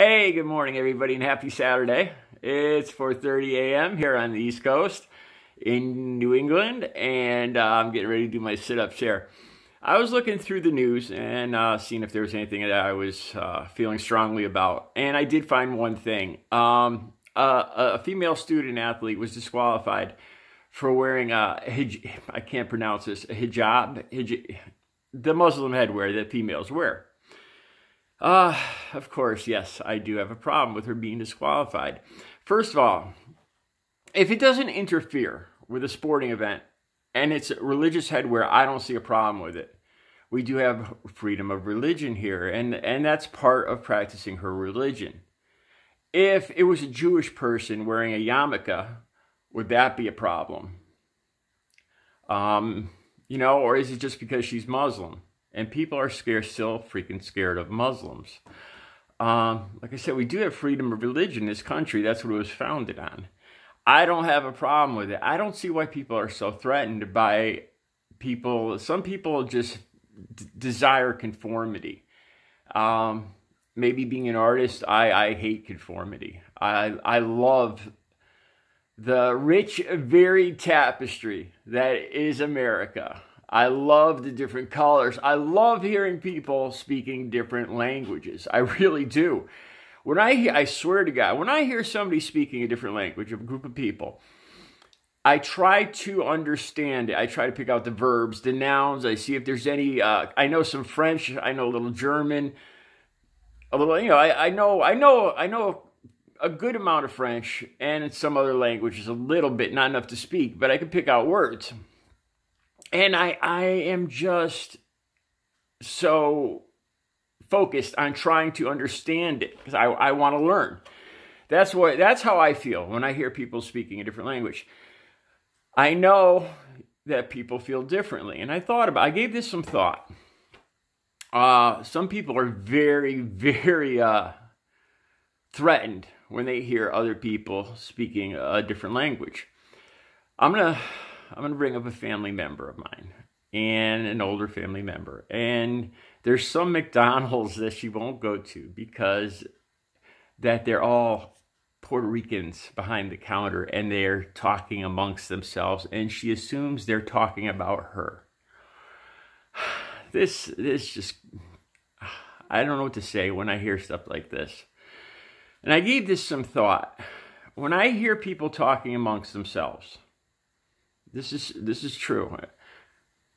Hey, good morning, everybody, and happy Saturday. It's 4:30 a.m. here on the East Coast in New England, and I'm getting ready to do my sit-ups here. I was looking through the news and seeing if there was anything that I was feeling strongly about, and I did find one thing. A female student athlete was disqualified for wearing I can't pronounce this, a hijab, the Muslim headwear that females wear. Of course, yes, I do have a problem with her being disqualified. First of all, if it doesn't interfere with a sporting event and it's religious headwear, I don't see a problem with it. We do have freedom of religion here, and that's part of practicing her religion. If it was a Jewish person wearing a yarmulke, would that be a problem? Or is it just because she's Muslim? And people are still freaking scared of Muslims. Like I said, we do have freedom of religion in this country. That's what it was founded on. I don't have a problem with it. I don't see why people are so threatened by people. Some people just desire conformity. Maybe being an artist, I hate conformity. I love the rich, varied tapestry that is America. I love the different colors. I love hearing people speaking different languages. I really do. I swear to God, when I hear somebody speaking a different language of a group of people, I try to understand it. I try to pick out the verbs, the nouns. I see if there's any, I know some French. I know a little German. A little, I know a good amount of French and in some other languages a little bit, not enough to speak, but I can pick out words. And I am just so focused on trying to understand it because I want to learn. That's how I feel when I hear people speaking a different language. I know that people feel differently, and I gave this some thought. Some people are very, very threatened when they hear other people speaking a different language. I'm gonna bring up a family member of mine and an older family member. And there's some McDonald's that she won't go to because that they're all Puerto Ricans behind the counter and they're talking amongst themselves. And she assumes they're talking about her. This just, I don't know what to say when I hear stuff like this. And I gave this some thought. When I hear people talking amongst themselves, this is true.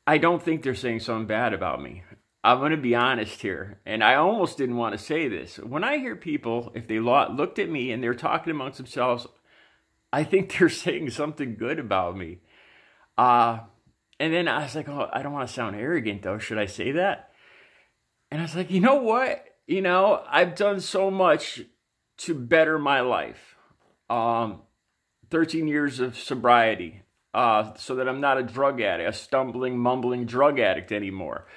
I don't think they're saying something bad about me. I'm going to be honest here. And I almost didn't want to say this. When I hear people, if they looked at me and they're talking amongst themselves, I think they're saying something good about me. And then I was like, oh, I don't want to sound arrogant though. Should I say that? And I was like, you know what? I've done so much to better my life. 13 years of sobriety. So that I'm not a drug addict, a stumbling, mumbling drug addict anymore.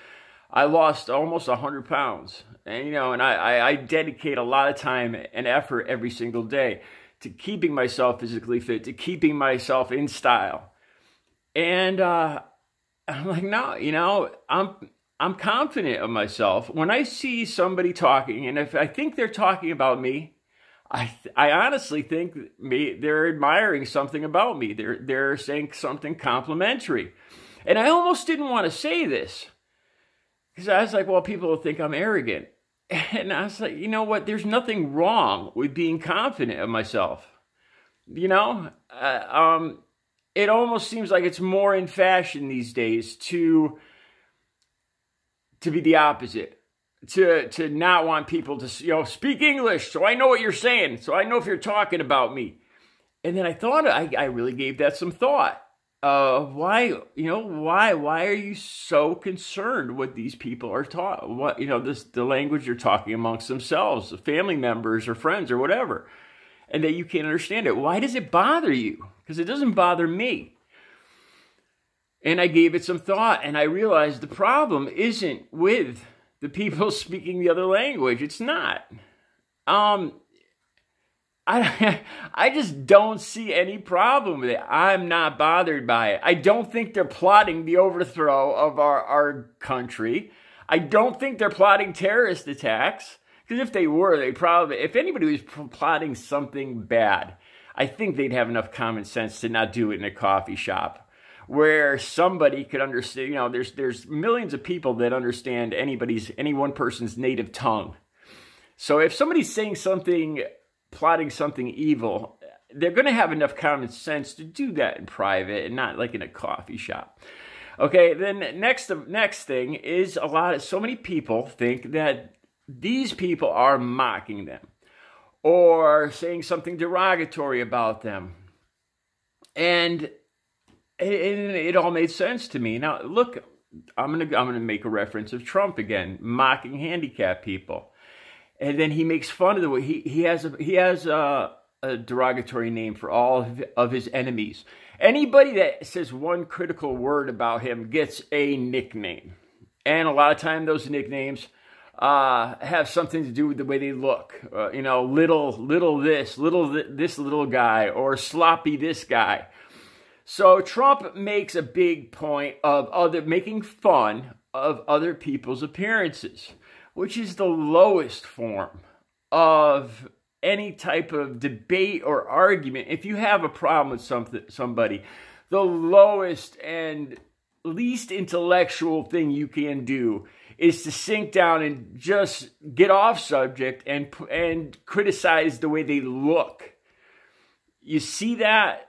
I lost almost 100 pounds. And, I dedicate a lot of time and effort every single day to keeping myself physically fit, to keeping myself in style. And I'm like, no, I'm confident of myself. When I see somebody talking, and if I think they're talking about me, I honestly think they're admiring something about me. They're saying something complimentary. And I almost didn't want to say this. Because I was like, well, people will think I'm arrogant. And I was like, you know what? There's nothing wrong with being confident of myself. It almost seems like it's more in fashion these days to be the opposite. To not want people to, speak English, so I know what you're saying, so I know if you're talking about me. And then I thought, I really gave that some thought. Why are you so concerned what these people are taught? What, the language they're talking amongst themselves, family members or friends or whatever, and that you can't understand it. Why does it bother you? Because it doesn't bother me. And I gave it some thought, and I realized the problem isn't with the people speaking the other language. It's not. I just don't see any problem with it. I'm not bothered by it. I don't think they're plotting the overthrow of our country. I don't think they're plotting terrorist attacks. Because if they were, they probably, if anybody was plotting something bad, I think they'd have enough common sense to not do it in a coffee shop where somebody could understand. You know, there's millions of people that understand any one person's native tongue. So if somebody's saying something, plotting something evil, they're going to have enough common sense to do that in private and not like in a coffee shop. Okay, then next thing is so many people think that these people are mocking them or saying something derogatory about them. And it all made sense to me. Now, look, I'm gonna make a reference of Trump again, mocking handicapped people. And then he makes fun of the way he has a derogatory name for all of his enemies. Anybody that says one critical word about him gets a nickname. And a lot of time those nicknames have something to do with the way they look. You know, little this little guy, or sloppy this guy. So Trump makes a big point of making fun of other people's appearances, which is the lowest form of any type of debate or argument. If you have a problem with somebody, the lowest and least intellectual thing you can do is to sink down and just get off subject and criticize the way they look. You see that?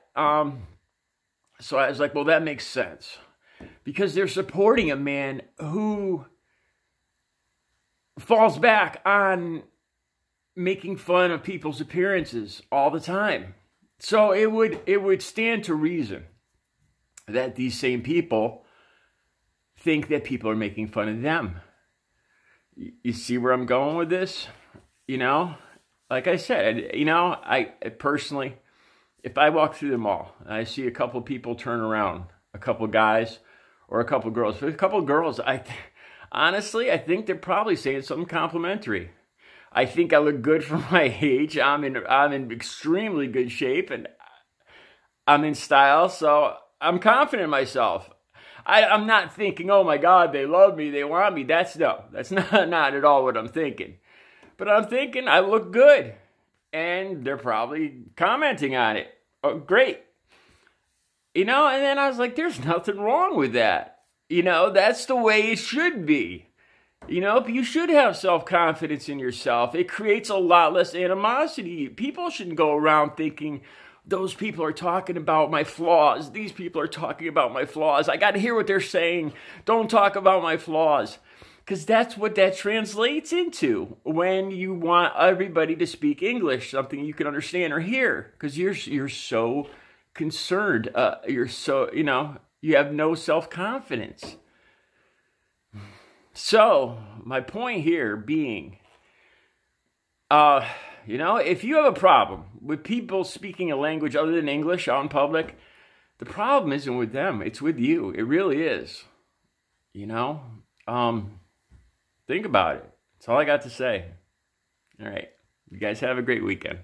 So I was like, well, that makes sense. Because they're supporting a man who falls back on making fun of people's appearances all the time. So it would stand to reason that these same people think that people are making fun of them. You see where I'm going with this? You know, like I said, you know, I personally, if I walk through the mall and I see a couple people turn around, a couple guys or a couple girls, for a couple girls, honestly, I think they're probably saying something complimentary. I think I look good for my age. I'm in extremely good shape and I'm in style, so I'm confident in myself. I'm not thinking, oh my God, they love me, they want me. That's not at all what I'm thinking. But I'm thinking I look good, and they're probably commenting on it. Oh, great. You know, and then I was like, there's nothing wrong with that. You know, that's the way it should be. You know, you should have self-confidence in yourself. It creates a lot less animosity. People shouldn't go around thinking, those people are talking about my flaws. These people are talking about my flaws. I got to hear what they're saying. Don't talk about my flaws. Because that's what that translates into when you want everybody to speak English, something you can understand or hear. Because you're so concerned. You're so, you know, you have no self-confidence. So, my point here being, you know, if you have a problem with people speaking a language other than English out in public, the problem isn't with them, it's with you. It really is. You know? Think about it. That's all I got to say. All right. You guys have a great weekend.